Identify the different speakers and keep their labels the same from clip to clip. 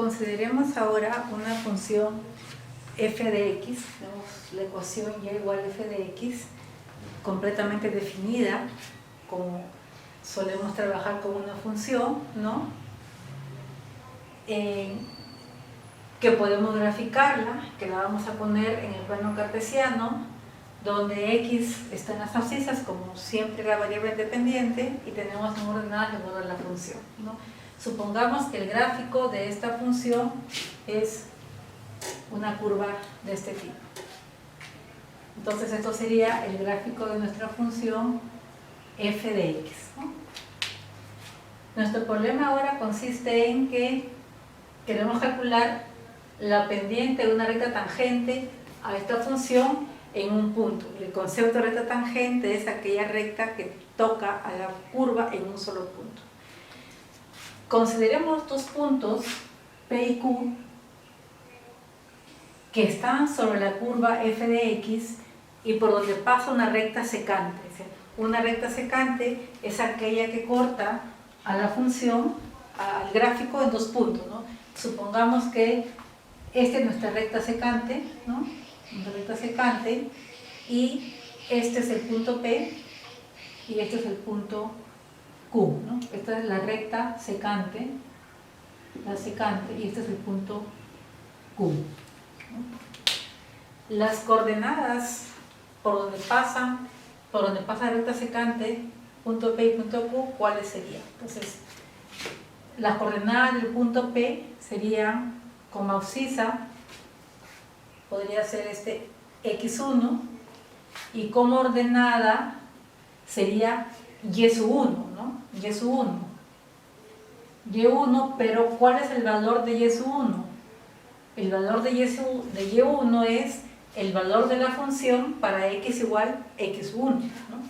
Speaker 1: Consideremos ahora una función f de x, tenemos la ecuación y igual a f de x completamente definida, como solemos trabajar con una función, ¿no? Que podemos graficarla, que la vamos a poner en el plano cartesiano, donde x está en las abscisas, como siempre la variable independiente, y tenemos en ordenadas de modo la función, ¿no? Supongamos que el gráfico de esta función es una curva de este tipo. Entonces esto sería el gráfico de nuestra función f de x, ¿no? Nuestro problema ahora consiste en que queremos calcular la pendiente de una recta tangente a esta función en un punto. El concepto de recta tangente es aquella recta que toca a la curva en un solo punto. Consideremos dos puntos P y Q que están sobre la curva f de x y por donde pasa una recta secante. Es decir, una recta secante es aquella que corta a la función, al gráfico, en dos puntos, ¿no? Supongamos que esta es nuestra recta secante, ¿no? Nuestra recta secante, y este es el punto P y este es el punto Q, ¿no? Esta es la recta secante, y este es el punto Q, ¿no? Las coordenadas por donde pasa la recta secante, punto P y punto Q, ¿cuáles serían? Entonces, las coordenadas del punto P serían, como abscisa, podría ser este x1, y como ordenada sería y sub 1, ¿no? Y sub 1. Y1, pero ¿cuál es el valor de y sub 1? El valor de y1 es el valor de la función para x igual x1, ¿no?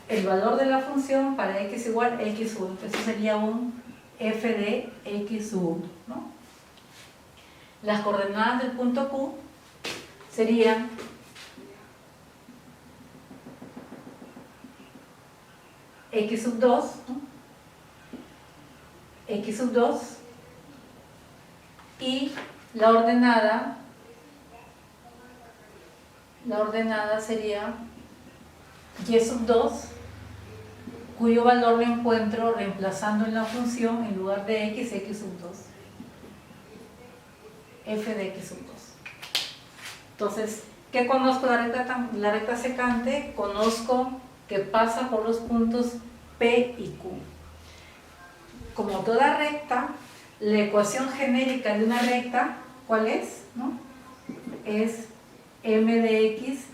Speaker 1: El valor de la función para x igual x1. Eso sería un f de x1, ¿no? Las coordenadas del punto Q serían x sub 2, ¿no? X sub 2, y la ordenada sería y sub 2, cuyo valor lo encuentro reemplazando en la función, en lugar de x sub 2, f de x sub 2. Entonces, ¿qué conozco la recta secante? Conozco que pasa por los puntos P y Q. Como toda recta, la ecuación genérica de una recta, ¿cuál es? ¿No? Es m de x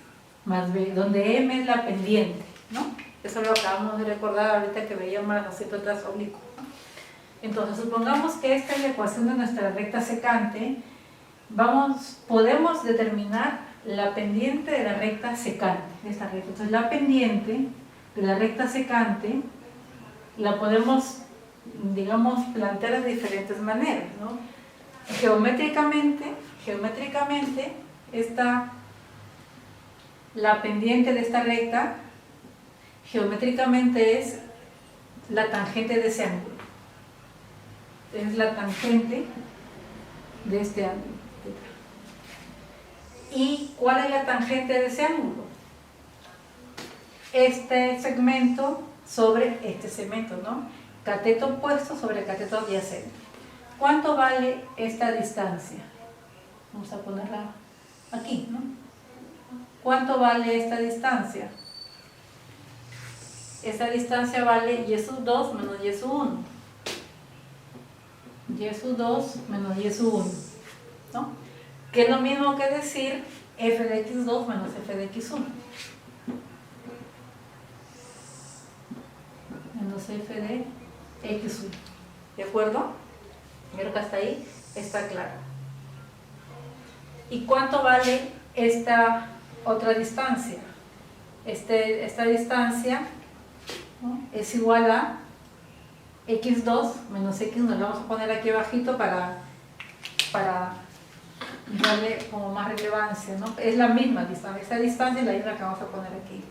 Speaker 1: más b, donde m es la pendiente, ¿no? Eso lo acabamos de recordar ahorita que veíamos las asímtotas oblicuas, ¿no? Entonces, supongamos que esta es la ecuación de nuestra recta secante. Podemos determinar la pendiente de la recta secante, de esta recta. Entonces, la pendiente de la recta secante la podemos, digamos, plantear de diferentes maneras, ¿no? Geométricamente la pendiente de esta recta, geométricamente es la tangente de ese ángulo. Es la tangente de este ángulo. ¿Y cuál es la tangente de ese ángulo? Este segmento sobre este segmento, ¿no? Cateto opuesto sobre cateto adyacente. ¿Cuánto vale esta distancia? Vamos a ponerla aquí, ¿no? ¿Cuánto vale esta distancia? Esta distancia vale y sub 2 menos y sub 1. Y sub 2 menos y sub 1, ¿no? Que es lo mismo que decir f de x2 menos f de x1. Menos f de x1. ¿De acuerdo? Creo que hasta ahí está claro. ¿Y cuánto vale esta otra distancia? Esta distancia, ¿no?, es igual a x2 menos x1. Lo vamos a poner aquí abajito para darle como más relevancia, ¿no? Es la misma distancia. Esta distancia es la misma que vamos a poner aquí.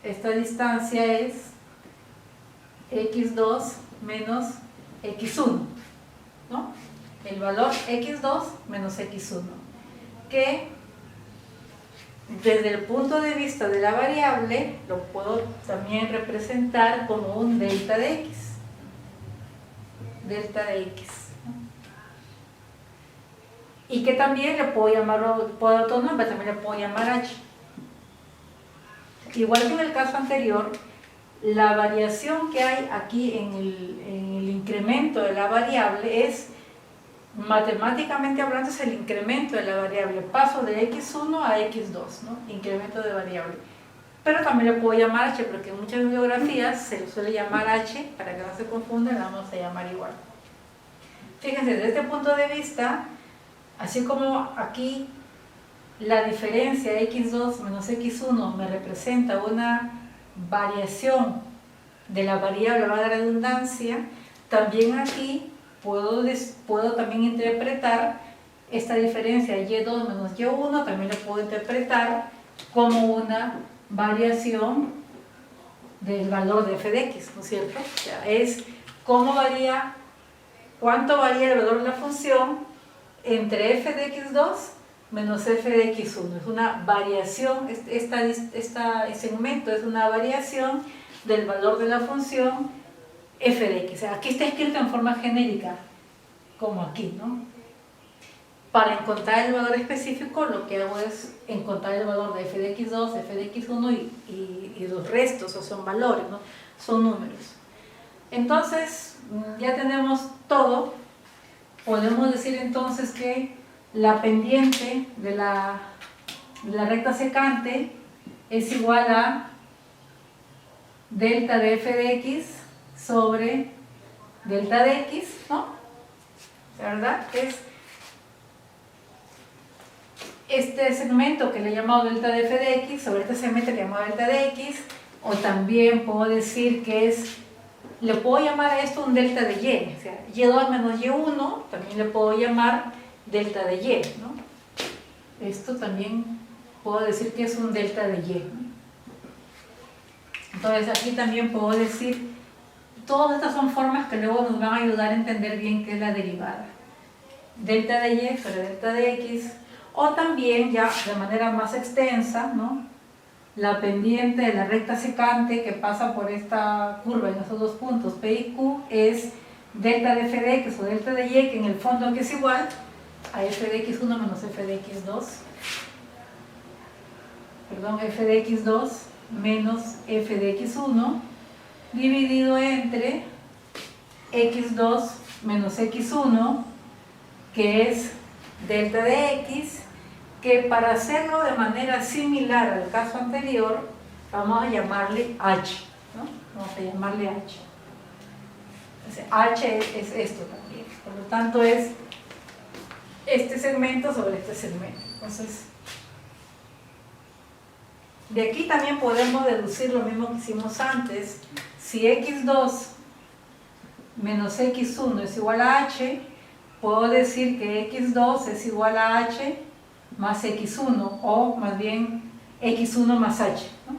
Speaker 1: Esta distancia es x2 menos x1, ¿no? El valor x2 menos x1, que desde el punto de vista de la variable lo puedo también representar como un delta de x. Delta de x, ¿no? Y que también le puedo llamar otro nombre, también le puedo llamar h. Igual que en el caso anterior, la variación que hay aquí en el incremento de la variable es, matemáticamente hablando, es el incremento de la variable. Paso de x1 a x2, ¿no? Incremento de variable. Pero también le puedo llamar h, porque en muchas bibliografías se le suele llamar h, para que no se confundan, la vamos a llamar igual. Fíjense, desde este punto de vista, así como aquí la diferencia x2 menos x1 me representa una variación de la variable, valga la redundancia, también aquí puedo también interpretar esta diferencia y2 menos y1, también la puedo interpretar como una variación del valor de f de x, ¿no es cierto? O sea, es cómo varía, cuánto varía el valor de la función entre f de x2 menos f de x1. Es una variación, este segmento es una variación del valor de la función f de x. O sea, aquí está escrito en forma genérica, como aquí, ¿no? Para encontrar el valor específico, lo que hago es encontrar el valor de f de x2, f de x1 y los restos, o son valores, ¿no? Son números. Entonces, ya tenemos todo. Podemos decir entonces que la pendiente de la recta secante es igual a delta de f de x sobre delta de x, ¿no? ¿Verdad? Es este segmento que le he llamado delta de f de x sobre este segmento que le he llamado delta de x, o también puedo decir que es, le puedo llamar a esto un delta de y, o sea, y2 menos y1, también le puedo llamar delta de y, ¿no? Esto también puedo decir que es un delta de y, ¿no? Entonces aquí también puedo decir, todas estas son formas que luego nos van a ayudar a entender bien qué es la derivada. Delta de y sobre delta de x, o también ya de manera más extensa, ¿no? La pendiente de la recta secante que pasa por esta curva en esos dos puntos P y Q es delta de f de x o delta de y, que en el fondo que es igual a f de x1 menos f de x2, perdón, f de x2 menos f de x1 dividido entre x2 menos x1, que es delta de x, que para hacerlo de manera similar al caso anterior vamos a llamarle h, ¿no? Vamos a llamarle h. Entonces, h es esto también, por lo tanto es este segmento sobre este segmento. Entonces, de aquí también podemos deducir lo mismo que hicimos antes. Si x2 menos x1 es igual a h, puedo decir que x2 es igual a h más x1, o más bien x1 más h, ¿no?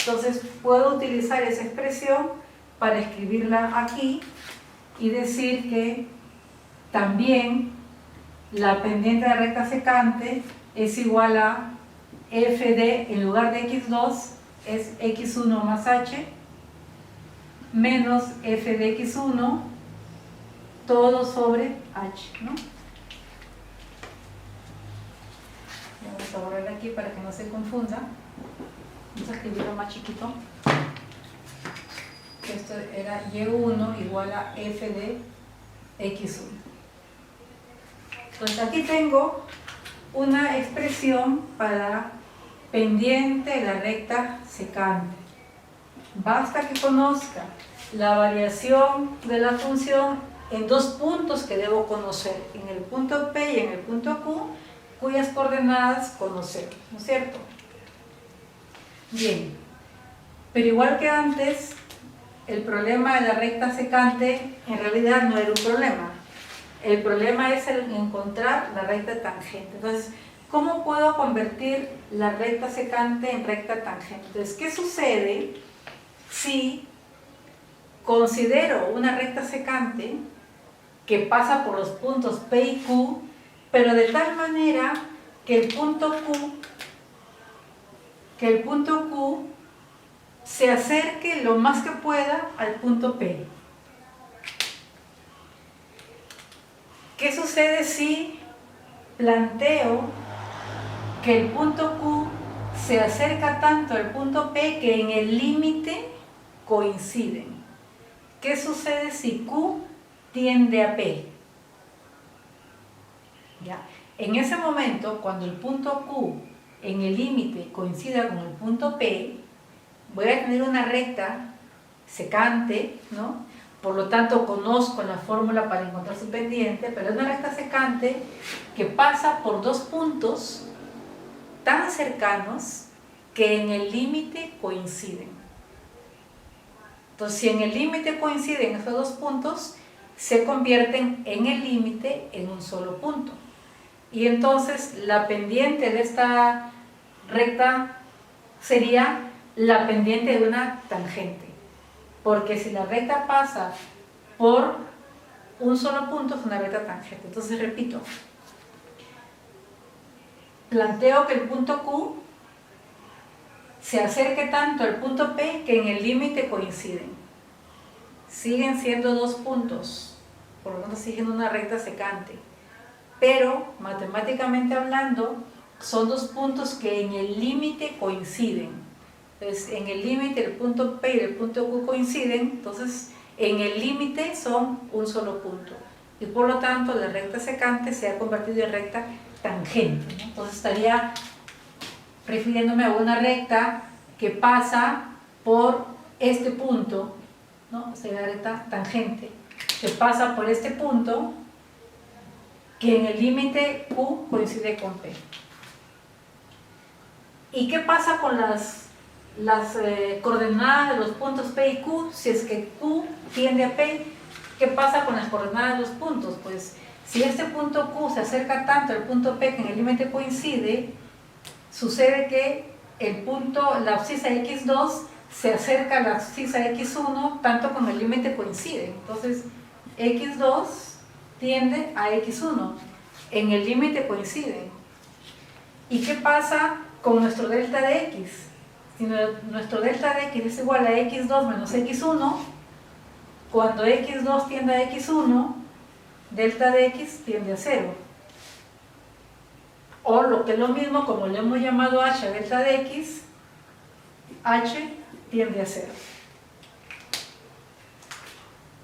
Speaker 1: Entonces puedo utilizar esa expresión para escribirla aquí y decir que también la pendiente de la recta secante es igual a f de, en lugar de x2, es x1 más h menos f de x1 todo sobre h, ¿no? Vamos a borrar aquí para que no se confunda. Vamos a escribirlo más chiquito. Esto era y1 igual a f de x1. Entonces aquí tengo una expresión para pendiente de la recta secante. Basta que conozca la variación de la función en dos puntos que debo conocer, en el punto P y en el punto Q, cuyas coordenadas conocer, ¿no es cierto? Bien, pero igual que antes, el problema de la recta secante en realidad no era un problema. El problema es el encontrar la recta tangente. Entonces, ¿cómo puedo convertir la recta secante en recta tangente? Entonces, ¿qué sucede si considero una recta secante que pasa por los puntos P y Q, pero de tal manera que el punto Q se acerque lo más que pueda al punto P. ¿Qué sucede si planteo que el punto Q se acerca tanto al punto P que en el límite coinciden? ¿Qué sucede si Q tiende a P? ¿Ya? En ese momento, cuando el punto Q en el límite coincida con el punto P, voy a tener una recta secante, ¿no? Por lo tanto, conozco la fórmula para encontrar su pendiente, pero es una recta secante que pasa por dos puntos tan cercanos que en el límite coinciden. Entonces, si en el límite coinciden esos dos puntos, se convierten en el límite en un solo punto. Y entonces la pendiente de esta recta sería la pendiente de una tangente. Porque si la recta pasa por un solo punto, es una recta tangente. Entonces, repito, planteo que el punto Q se acerque tanto al punto P que en el límite coinciden. Siguen siendo dos puntos, por lo tanto siguen una recta secante. Pero, matemáticamente hablando, son dos puntos que en el límite coinciden. Entonces, en el límite el punto P y el punto Q coinciden, entonces en el límite son un solo punto. Y por lo tanto, la recta secante se ha convertido en recta tangente, ¿no? Entonces estaría refiriéndome a una recta que pasa por este punto, ¿no? Sería la recta tangente, que pasa por este punto, que en el límite Q coincide con P. ¿Y qué pasa con las coordenadas de los puntos P y Q? Si es que Q tiende a P, ¿qué pasa con las coordenadas de los puntos? Pues si este punto Q se acerca tanto al punto P que en el límite coincide, sucede que la abscisa X2 se acerca a la abscisa X1 tanto como el límite coincide. Entonces X2 tiende a X1, en el límite coinciden. ¿Y qué pasa con nuestro delta de X? Si nuestro delta de X es igual a X2 menos X1, cuando X2 tiende a X1, delta de X tiende a 0. O lo que es lo mismo, como le hemos llamado H a delta de X, H tiende a 0.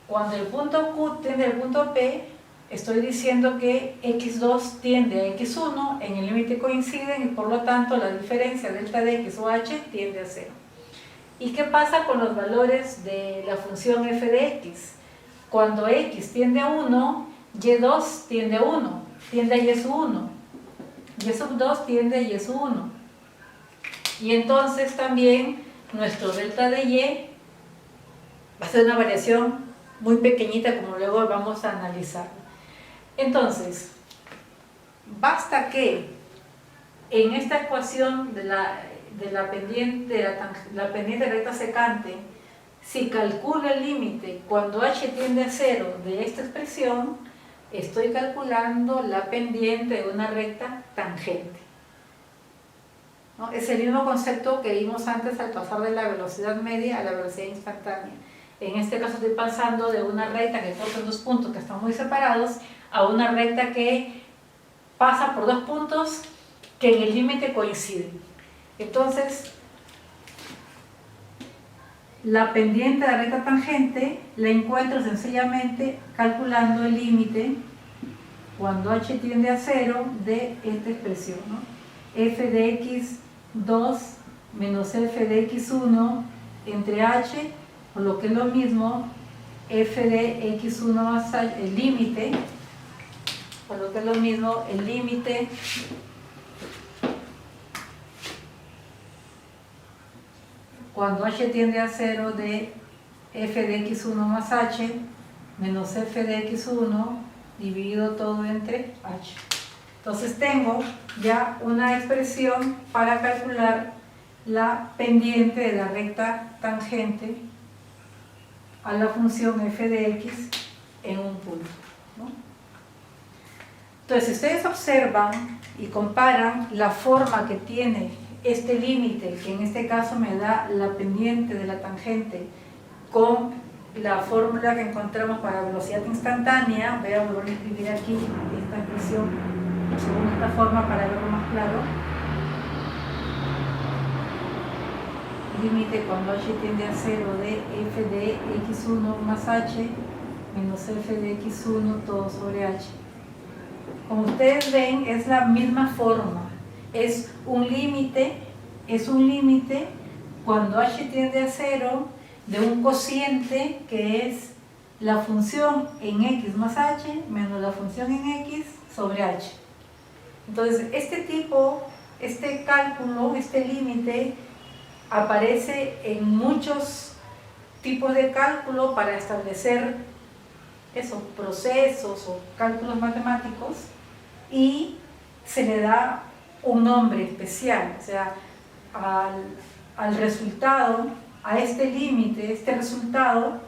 Speaker 1: Cuando el punto Q tiende al punto P, estoy diciendo que X2 tiende a X1, en el límite coinciden y por lo tanto la diferencia delta de X o H tiende a 0. ¿Y qué pasa con los valores de la función f de X? Cuando X tiende a 1, Y2 tiende a 1, tiende a Y sub 1, Y sub 2 tiende a Y sub 1. Y entonces también nuestro delta de Y va a ser una variación muy pequeñita, como luego vamos a analizar. Entonces, basta que en esta ecuación de la pendiente recta secante, si calculo el límite cuando h tiende a 0 de esta expresión, estoy calculando la pendiente de una recta tangente, ¿no? Es el mismo concepto que vimos antes al pasar de la velocidad media a la velocidad instantánea. En este caso estoy pasando de una recta que corta dos puntos que están muy separados a una recta que pasa por dos puntos que en el límite coinciden. Entonces, la pendiente de la recta tangente la encuentro sencillamente calculando el límite cuando h tiende a 0 de esta expresión, ¿no? F de x2 menos f de x1 entre h, o lo que es lo mismo, f de x1 más h, el límite, o lo que es lo mismo, el límite cuando h tiende a 0 de f de x1 más h menos f de x1 dividido todo entre h. Entonces tengo ya una expresión para calcular la pendiente de la recta tangente a la función f de x en un punto, ¿no? Entonces, si ustedes observan y comparan la forma que tiene este límite, que en este caso me da la pendiente de la tangente, con la fórmula que encontramos para velocidad instantánea, voy a volver a escribir aquí esta expresión según esta forma para verlo más claro. Límite cuando h tiende a 0 de f de x1 más h menos f de x1 todo sobre h. Como ustedes ven, es la misma forma. Es un límite cuando h tiende a 0 de un cociente que es la función en x más h menos la función en x sobre h. Entonces, este cálculo, este límite, aparece en muchos tipos de cálculo para establecer esos procesos o cálculos matemáticos, y se le da un nombre especial, o sea, al resultado, a este límite, este resultado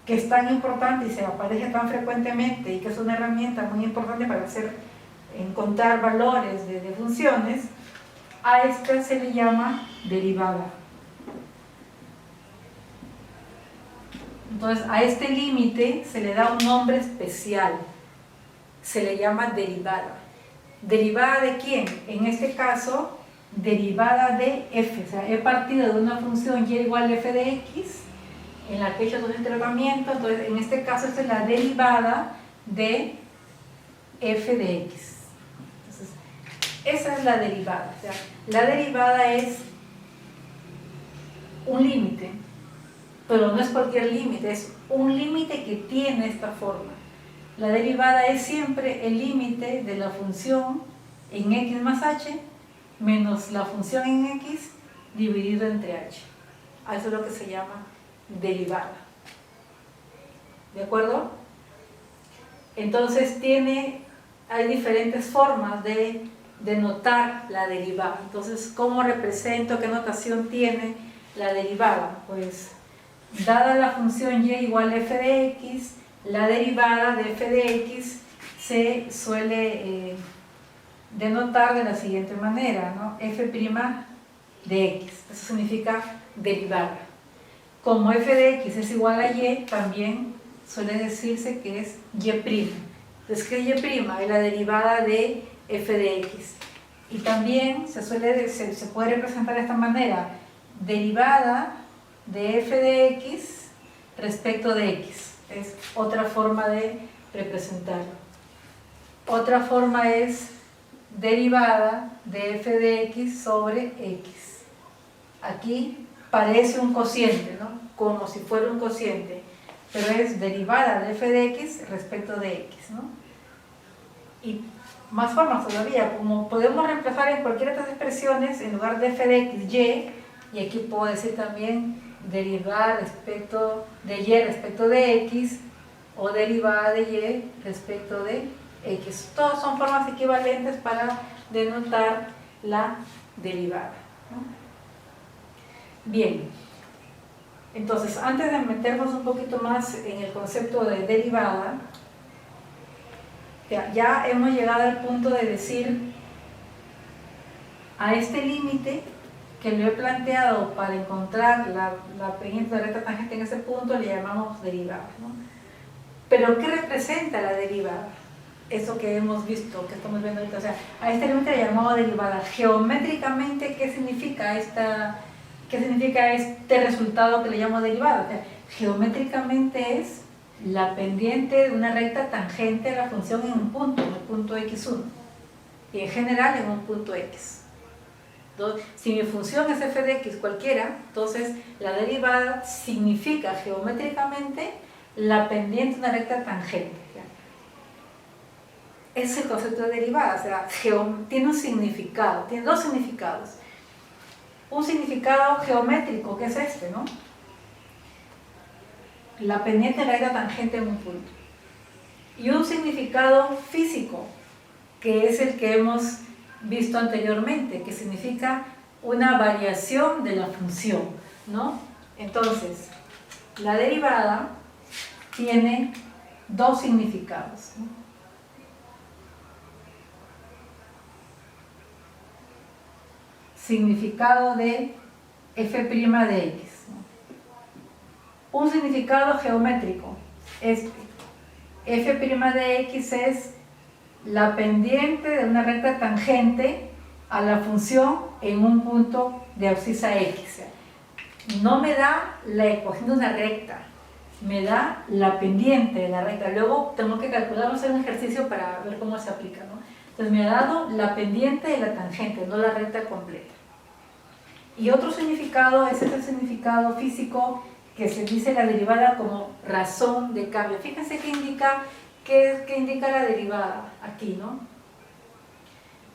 Speaker 1: que es tan importante y se aparece tan frecuentemente y que es una herramienta muy importante para encontrar valores de funciones, a esta se le llama derivada. Entonces, a este límite se le da un nombre especial, se le llama derivada. ¿Derivada de quién? En este caso, derivada de f, o sea, he partido de una función y igual a f de x, en la que he hecho todo este tratamiento. Entonces, en este caso, esta es la derivada de f de x. Entonces, esa es la derivada. O sea, la derivada es un límite, pero no es cualquier límite, es un límite que tiene esta forma. La derivada es siempre el límite de la función en x más h menos la función en x dividido entre h. A eso es lo que se llama derivada. ¿De acuerdo? Entonces hay diferentes formas de notar la derivada. Entonces, ¿cómo represento, qué notación tiene la derivada? Pues, dada la función y igual a f de x, la derivada de f de x se suele denotar de la siguiente manera, ¿no? F' de x, eso significa derivada. Como f de x es igual a y, también suele decirse que es y'. Entonces, ¿qué es y'? Es la derivada de f de x. Y también se puede representar de esta manera: derivada de f de x respecto de x. Es otra forma de representarlo. Otra forma es derivada de f de x sobre x. Aquí parece un cociente, ¿no? Como si fuera un cociente, pero es derivada de f de x respecto de x, ¿no? Y más formas todavía, como podemos reemplazar en cualquiera de estas expresiones, en lugar de f de x, y aquí puedo decir también derivada respecto de y respecto de x, o derivada de y respecto de x. Todas son formas equivalentes para denotar la derivada, ¿no? Bien, entonces, antes de meternos un poquito más en el concepto de derivada, ya hemos llegado al punto de decir: a este límite que lo he planteado para encontrar la pendiente de la recta tangente en ese punto le llamamos derivada, ¿no? Pero, ¿qué representa la derivada? Eso que hemos visto, que estamos viendo ahorita. O sea, a este límite le llamamos derivada. Geométricamente, ¿qué significa este resultado que le llamo derivada? O sea, geométricamente es la pendiente de una recta tangente a la función en un punto, en el punto x1, y en general en un punto x. Entonces, si mi función es f de x cualquiera, entonces la derivada significa geométricamente la pendiente de una recta tangente. Ese es el concepto de derivada. O sea, tiene un significado, tiene dos significados. Un significado geométrico, que es este, ¿no? La pendiente de la recta tangente en un punto. Y un significado físico, que es el que hemos visto anteriormente, que significa una variación de la función, ¿no? Entonces, La derivada tiene dos significados, ¿no? Significado de f' de x, ¿no? Un significado geométrico, f' de x es la pendiente de una recta tangente a la función en un punto de abscisa x. No me da la ecuación de una recta, me da la pendiente de la recta. Luego tengo que calcular, hacer un ejercicio para ver cómo se aplica, ¿no? Entonces me ha dado la pendiente de la tangente, no la recta completa. Y otro significado es ese significado físico que se dice la derivada como razón de cambio. Fíjense qué indica la derivada aquí, ¿no?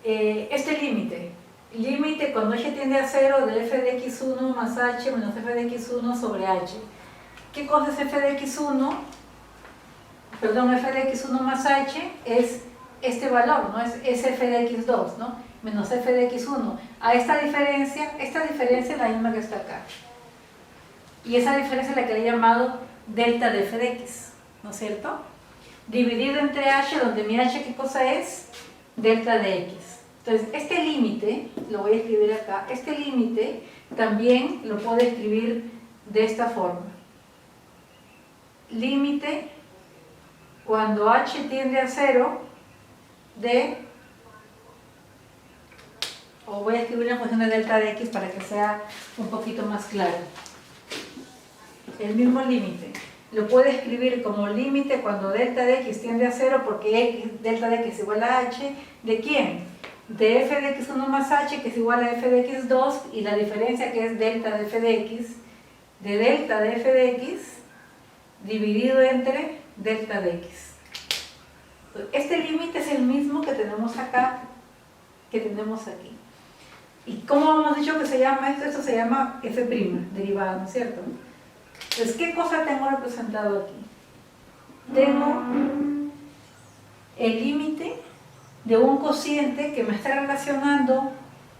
Speaker 1: Este límite cuando h tiende a 0 de f de x1 más h menos f de x1 sobre h. ¿Qué cosa es f de x1? Perdón, f de x1 más h es este valor, ¿no? Es f de x2, ¿no? Menos f de x1. A esta diferencia es la misma que está acá. Y esa diferencia es la que le he llamado delta de f de x, ¿no es cierto? Dividido entre h, donde mi h, ¿qué cosa es? Delta de x. Entonces, este límite, lo voy a escribir acá, este límite también lo puedo escribir de esta forma. Límite cuando h tiende a 0 de, o voy a escribir una función de delta de x para que sea un poquito más claro. El mismo límite lo puedo escribir como límite cuando delta de x tiende a 0 porque delta de x es igual a h, ¿de quién? De f de x1 más h, que es igual a f de x2, y la diferencia que es delta de f de x, de delta de f de x dividido entre delta de x. Este límite es el mismo que tenemos acá, que tenemos aquí. ¿Y cómo hemos dicho que se llama esto? Esto se llama f', derivada, ¿no es cierto? Entonces, ¿qué cosa tengo representado aquí? Tengo el límite de un cociente que me está relacionando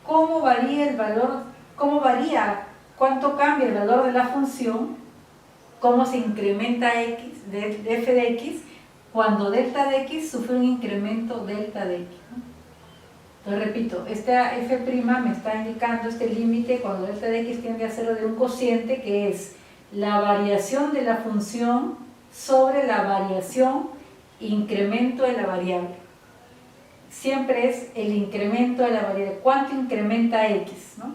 Speaker 1: cómo varía el valor, cuánto cambia el valor de la función, cómo se incrementa x, de f de x, cuando delta de x sufre un incremento delta de x, ¿no? Entonces repito, esta f' me está indicando este límite cuando delta de x tiende a 0 de un cociente que es la variación de la función sobre la variación incremento de la variable. Siempre es el incremento de la variable. ¿Cuánto incrementa x, ¿no?